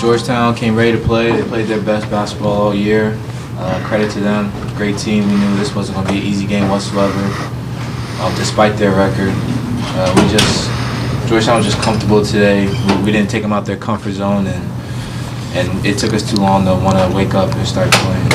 Georgetown came ready to play. They played their best basketball all year. Credit to them. Great team. We knew this wasn't going to be an easy game whatsoever, despite their record. Georgetown was just comfortable today. We didn't take them out their comfort zone, and it took us too long to want to wake up and start playing.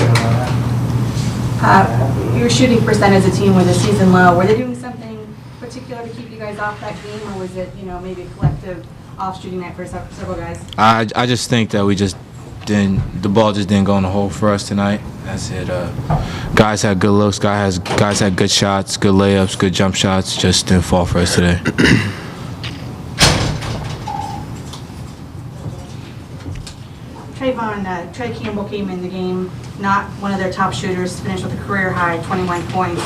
Your shooting percent as a team was a season low. Were they doing something particular to keep you guys off that game, or was it, maybe a collective off shooting night for several guys? I just think that the ball just didn't go in the hole for us tonight. That's it. Guys had good looks. Guys had good shots, good layups, good jump shots. Just didn't fall for us today. Trey Campbell came in the game, not one of their top shooters, finished with a career high 21 points.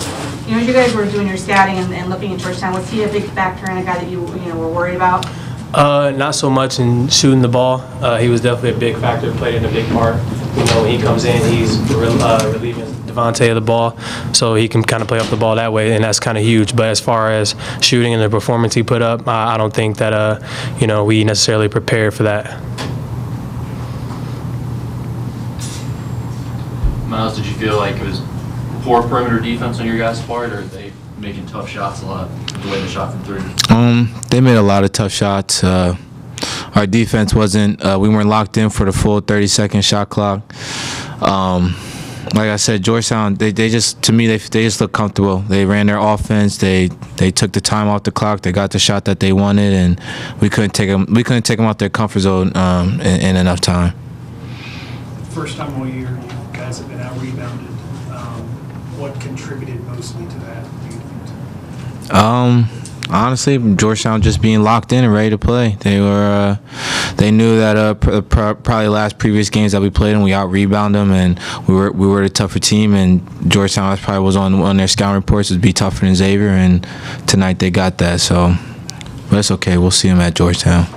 As you guys were doing your scouting and looking at Georgetown, was he a big factor and a guy that you were worried about? Not so much in shooting the ball. He was definitely a big factor, played in a big part. When he comes in, he's relieving Devontae of the ball, so he can kind of play off the ball that way, and that's kind of huge. But as far as shooting and the performance he put up, I don't think that we necessarily prepared for that. Myles, did you feel like it was poor perimeter defense on your guys' part, or are they making tough shots a lot the way they shot from three? They made a lot of tough shots. Our defense wasn't. We weren't locked in for the full 30-second shot clock. Like I said, Georgetown. They just looked comfortable. They ran their offense. They took the time off the clock. They got the shot that they wanted, and we couldn't take them out their comfort zone in enough time. First time all year, you guys have been out rebounded. What contributed mostly to that, do you think? Honestly, Georgetown just being locked in and ready to play. They knew that probably previous games that we played and we out rebound them, and we were the tougher team. And Georgetown probably was on their scouting reports would be tougher than Xavier, and tonight they got that. So, but it's okay. We'll see them at Georgetown.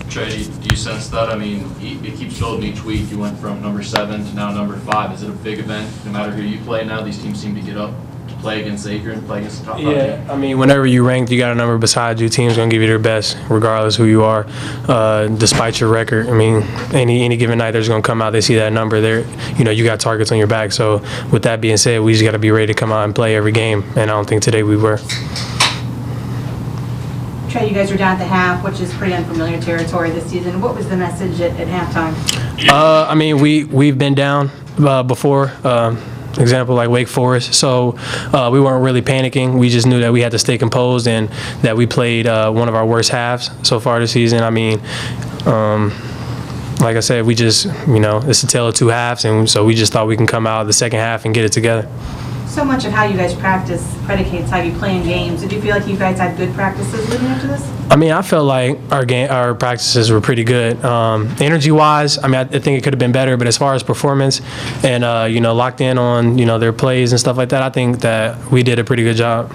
Trey, do you sense that? I mean, it keeps building each week. You went from number 7 to now number 5. Is it a big event? No matter who you play now, these teams seem to get up to play against Xavier and play against the top 5 team. Yeah, I mean, whenever you ranked, you got a number beside you. Team's going to give you their best, regardless who you are, despite your record. I mean, any given night, there's going to come out, they see that number there. You got targets on your back. So with that being said, we just got to be ready to come out and play every game, and I don't think today we were. Trey, you guys are down at the half, which is pretty unfamiliar territory this season. What was the message at halftime? I mean, we've been down before. Example like Wake Forest, so we weren't really panicking. We just knew that we had to stay composed and that we played one of our worst halves so far this season. I mean, like I said, we just, it's a tale of two halves, and so we just thought we can come out of the second half and get it together. So much of how you guys practice predicates how you play in games. Did you feel like you guys had good practices leading up to this? I mean, I felt like our practices were pretty good. Energy-wise, I mean, I think it could have been better. But as far as performance and locked in on their plays and stuff like that, I think that we did a pretty good job.